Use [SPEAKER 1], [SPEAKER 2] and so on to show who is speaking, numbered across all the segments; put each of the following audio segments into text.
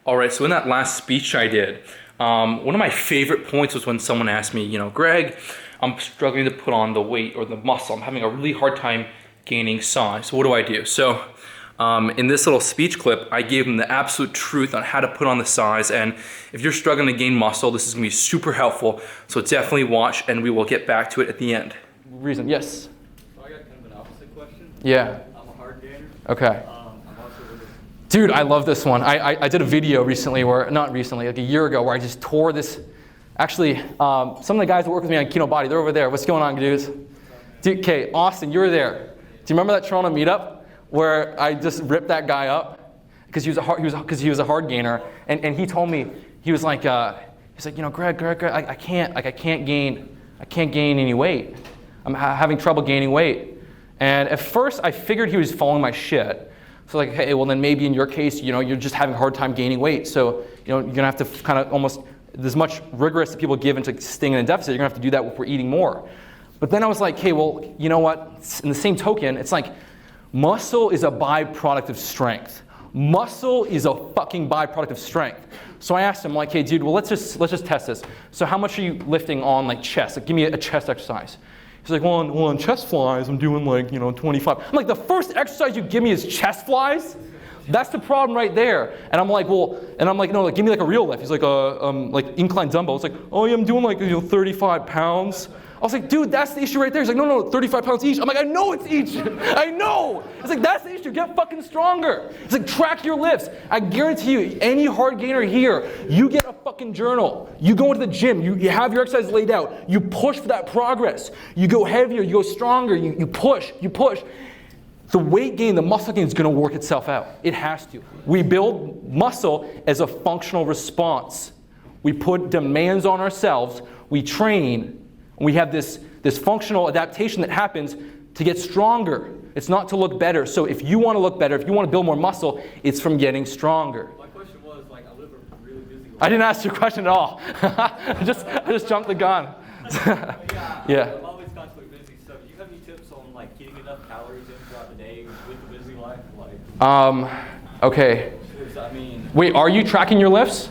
[SPEAKER 1] All right, so in that last speech I did, one of my favorite points was when someone asked me, you know, Greg, I'm struggling to put on the weight or the muscle. I'm having a really hard time gaining size. So what do I do? So in this little speech clip, I gave them the absolute truth on how to put on the size. And if you're struggling to gain muscle, this is gonna be super helpful. So definitely watch, and we will get back to it at the end. Reason, yes?
[SPEAKER 2] So I got kind of an opposite question.
[SPEAKER 1] Yeah.
[SPEAKER 2] I'm a hard gainer.
[SPEAKER 1] Okay.
[SPEAKER 2] I'm also really...
[SPEAKER 1] Dude, I love this one. I did a video recently, not recently, like a year ago, where I just tore this. Actually, some of the guys that work with me on KinoBody, they're over there. What's going on, dudes? Dude, okay, Austin, you were there. Do you remember that Toronto meetup where I just ripped that guy up because he was a hard gainer, and he told me, he was like, you know, Greg, I can't gain any weight. I'm having trouble gaining weight. And at first, I figured he was following my shit. So like, hey, well then maybe in your case, you know, you're just having a hard time gaining weight. So, you know, you're gonna have to kind of almost, as much rigorous that people give into staying in a deficit, you're gonna have to do that if we're eating more. But then I was like, hey, well, you know what? In the same token, it's like, muscle is a byproduct of strength. Muscle is a fucking byproduct of strength. So I asked him, like, hey, dude, well, let's just test this. So how much are you lifting on like chest? Like, give me a chest exercise. He's like, well, on chest flies, I'm doing like, you know, 25. I'm like, the first exercise you give me is chest flies? That's the problem right there. And I'm like, well, no, like, give me like a real lift. He's like, like incline dumbbell. It's like, oh yeah, I'm doing like, you know, 35 pounds. I was like, dude, that's the issue right there. He's like, no, 35 pounds each. I'm like, I know it's each. I know. It's like, that's the issue. Get fucking stronger. It's like, track your lifts. I guarantee you, any hard gainer here, you get a fucking journal. You go into the gym. You have your exercise laid out. You push for that progress. You go heavier. You go stronger. You push. The weight gain, the muscle gain is going to work itself out. It has to. We build muscle as a functional response. We put demands on ourselves. We train. We have this functional adaptation that happens to get stronger. It's not to look better. So if you want to look better, if you want to build more muscle, it's from getting stronger.
[SPEAKER 2] My question was, like, I live a really busy life.
[SPEAKER 1] I didn't ask your question at all. I just jumped the gun. Yeah.
[SPEAKER 2] I'm always constantly busy. So do you have any tips on like getting enough calories in throughout the day with the busy life? Like,
[SPEAKER 1] okay.
[SPEAKER 2] I mean,
[SPEAKER 1] wait, are you tracking your lifts?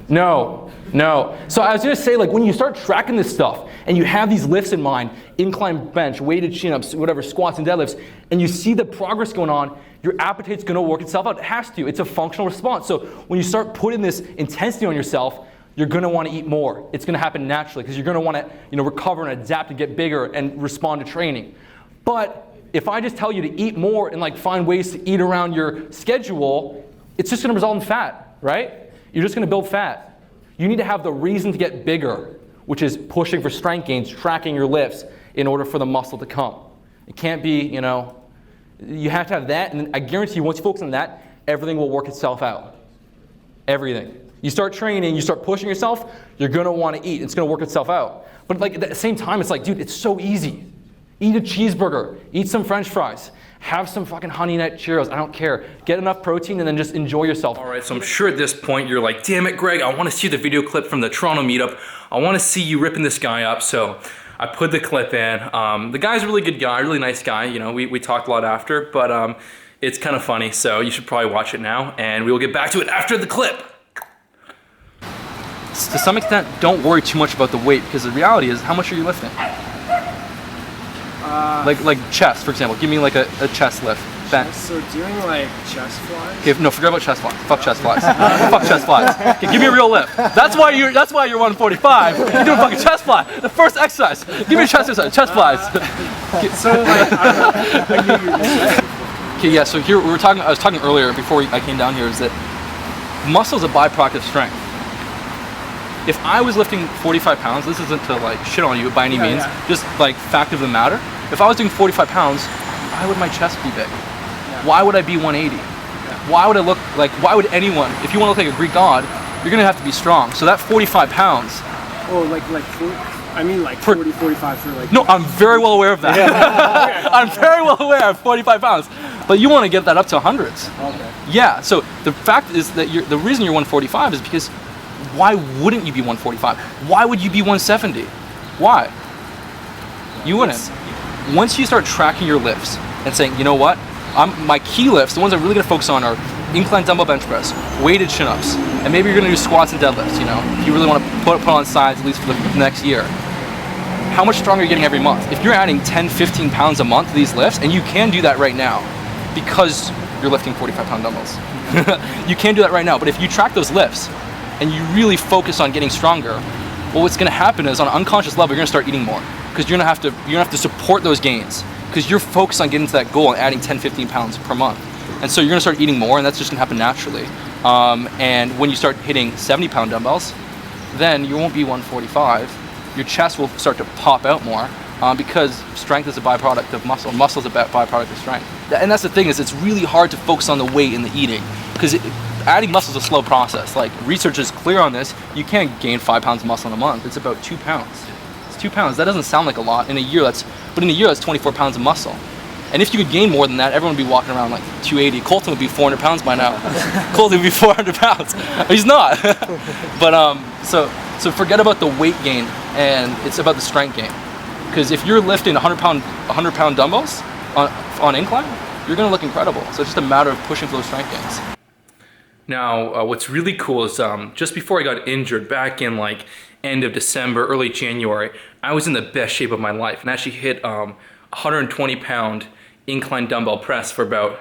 [SPEAKER 2] No.
[SPEAKER 1] No. So I was gonna say, like, when you start tracking this stuff and you have these lifts in mind, incline bench, weighted chin-ups, whatever, squats and deadlifts, and you see the progress going on, your appetite's gonna work itself out. It has to. It's a functional response. So when you start putting this intensity on yourself, you're gonna wanna eat more. It's gonna happen naturally because you're gonna wanna, you know, recover and adapt to get bigger and respond to training. But if I just tell you to eat more and like find ways to eat around your schedule, it's just gonna result in fat, right? You're just gonna build fat. You need to have the reason to get bigger, which is pushing for strength gains, tracking your lifts in order for the muscle to come. It can't be, you know, you have to have that, and I guarantee you once you focus on that, everything will work itself out. Everything. You start training, you start pushing yourself, you're gonna wanna eat, it's gonna work itself out. But like at the same time, it's like, dude, it's so easy. Eat a cheeseburger, eat some French fries, have some fucking Honey Nut Cheerios, I don't care. Get enough protein and then just enjoy yourself. All right, so I'm sure at this point you're like, damn it, Greg, I wanna see the video clip from the Toronto meetup. I wanna see you ripping this guy up. So I put the clip in. The guy's a really good guy, really nice guy. You know, we talked a lot after, but it's kind of funny. So you should probably watch it now and we will get back to it after the clip. To some extent, don't worry too much about the weight because the reality is, how much are you lifting? Like chest, for example. Give me like a chest lift.
[SPEAKER 3] So doing like chest flies?
[SPEAKER 1] Okay, no, forget about chest flies. Fuck chest flies. Fuck chest flies. Okay, give me a real lift. That's why you're 145. You're doing fucking chest fly. The first exercise. Give me a chest exercise. Chest flies. Okay.
[SPEAKER 3] So like, I get your saying.
[SPEAKER 1] Okay, yeah. So here I was talking earlier before I came down here, is that muscle is a byproduct of strength. If I was lifting 45 pounds, this isn't to like shit on you by any means, just like fact of the matter. If I was doing 45 pounds, why would my chest be big? Why would I be 180? Why would I look like, why would anyone, if you want to look like a Greek god, you're gonna have to be strong. So that 45 pounds.
[SPEAKER 3] Oh, like 40, 45 for like.
[SPEAKER 1] No, I'm very well aware of that. Yeah. I'm very well aware of 45 pounds. But you want to get that up to hundreds.
[SPEAKER 3] Okay.
[SPEAKER 1] Yeah, so the fact is that the reason you're 145 is because why wouldn't you be 145? Why would you be 170? Why? You wouldn't. Once you start tracking your lifts and saying, you know what, my key lifts, the ones I'm really gonna focus on are incline dumbbell bench press, weighted chin-ups, and maybe you're gonna do squats and deadlifts, you know, if you really wanna put on size, at least for the next year. How much stronger are you getting every month? If you're adding 10, 15 pounds a month to these lifts, and you can do that right now, because you're lifting 45-pound dumbbells. You can do that right now, but if you track those lifts, and you really focus on getting stronger, well, what's gonna happen is on an unconscious level, you're gonna start eating more, because you're gonna have to support those gains, because you're focused on getting to that goal and adding 10, 15 pounds per month. And so you're gonna start eating more, and that's just gonna happen naturally. And when you start hitting 70-pound dumbbells, then you won't be 145. Your chest will start to pop out more because strength is a byproduct of muscle. Muscle is a byproduct of strength. And that's the thing, is it's really hard to focus on the weight and the eating, because adding muscle is a slow process. Like, research is clear on this. You can't gain 5 pounds of muscle in a month. It's about 2 pounds. It's 2 pounds. That doesn't sound like a lot. In a year, that's 24 pounds of muscle. And if you could gain more than that, everyone would be walking around like 280. Colton would be 400 pounds by now. Colton would be 400 pounds. He's not. But so forget about the weight gain, and it's about the strength gain. Because if you're lifting 100-pound dumbbells on incline, you're gonna look incredible. So it's just a matter of pushing for those strength gains. Now, what's really cool is just before I got injured, back in like end of December, early January, I was in the best shape of my life and actually hit 120-pound incline dumbbell press for about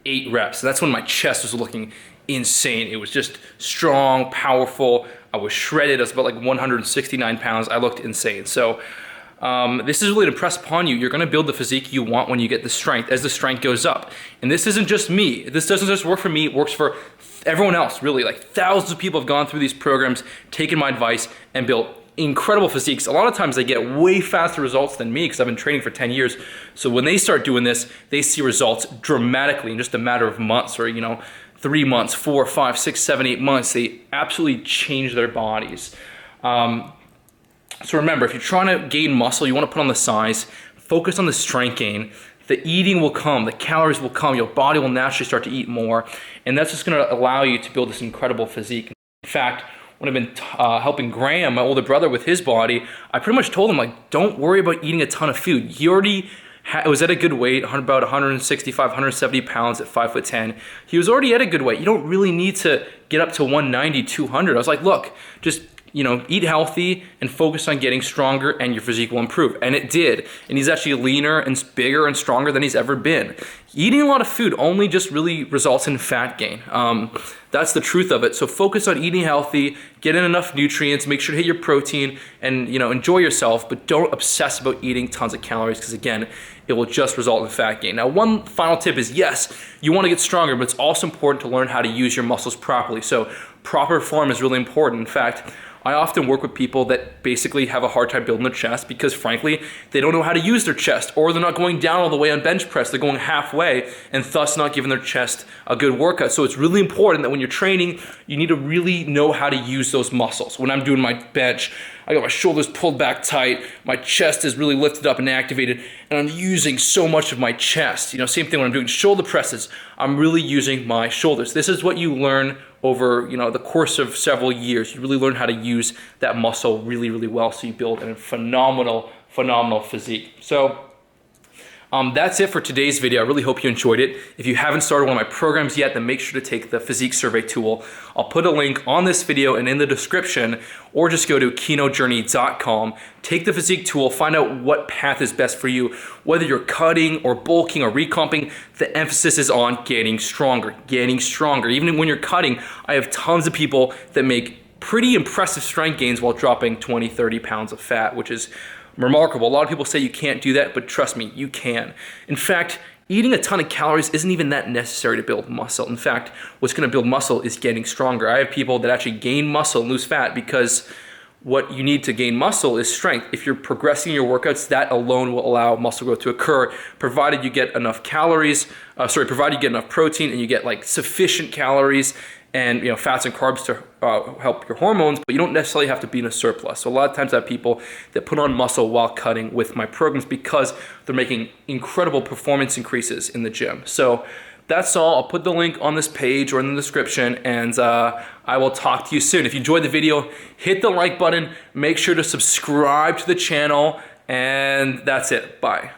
[SPEAKER 1] 8 reps. That's when my chest was looking insane. It was just strong, powerful. I was shredded. I was about like 169 pounds. I looked insane. So this is really to impress upon you. You're gonna build the physique you want when you get the strength, as the strength goes up. And this isn't just me. This doesn't just work for me, it works for everyone else, really. Like, thousands of people have gone through these programs, taken my advice, and built incredible physiques. A lot of times they get way faster results than me, because I've been training for 10 years. So when they start doing this, they see results dramatically in just a matter of months, or 3 months, 4, 5, 6, 7, 8 months. They absolutely change their bodies. So remember, if you're trying to gain muscle, you want to put on the size, focus on the strength gain. The eating will come, the calories will come, your body will naturally start to eat more, and that's just going to allow you to build this incredible physique. In fact, when I've been helping Graham, my older brother, with his body, I pretty much told him, like, don't worry about eating a ton of food. He already was at a good weight, about 165, 170 pounds at 5'10". He was already at a good weight. You don't really need to get up to 190, 200. I was like, look, just eat healthy and focus on getting stronger, and your physique will improve. And it did. And he's actually leaner and bigger and stronger than he's ever been. Eating a lot of food only just really results in fat gain. That's the truth of it. So focus on eating healthy, get in enough nutrients, make sure to hit your protein, and enjoy yourself, but don't obsess about eating tons of calories, because again, it will just result in fat gain. Now, one final tip is, yes, you want to get stronger, but it's also important to learn how to use your muscles properly. So proper form is really important. In fact, I often work with people that basically have a hard time building their chest because, frankly, they don't know how to use their chest, or they're not going down all the way on bench press. They're going halfway and thus not giving their chest a good workout. So it's really important that when you're training, you need to really know how to use those muscles. When I'm doing my bench, I got my shoulders pulled back tight, my chest is really lifted up and activated, and I'm using so much of my chest. Same thing when I'm doing shoulder presses, I'm really using my shoulders. This is what you learn over the course of several years. You really learn how to use that muscle really, really well, so you build a phenomenal physique. So that's it for today's video. I really hope you enjoyed it. If you haven't started one of my programs yet, then make sure to take the physique survey tool. I'll put a link on this video and in the description, or just go to kinojourney.com. Take the physique tool, find out what path is best for you. Whether you're cutting or bulking or recomping, the emphasis is on getting stronger, getting stronger. Even when you're cutting, I have tons of people that make pretty impressive strength gains while dropping 20, 30 pounds of fat, which is remarkable. A lot of people say you can't do that, but trust me, you can. In fact, eating a ton of calories isn't even that necessary to build muscle. In fact, what's going to build muscle is getting stronger. I have people that actually gain muscle and lose fat because what you need to gain muscle is strength. If you're progressing your workouts, that alone will allow muscle growth to occur, provided you get enough provided you get enough protein and you get like sufficient calories and fats and carbs to help your hormones, but you don't necessarily have to be in a surplus. So a lot of times I have people that put on muscle while cutting with my programs because they're making incredible performance increases in the gym. So that's all. I'll put the link on this page or in the description, and I will talk to you soon. If you enjoyed the video, hit the like button, make sure to subscribe to the channel, and that's it. Bye.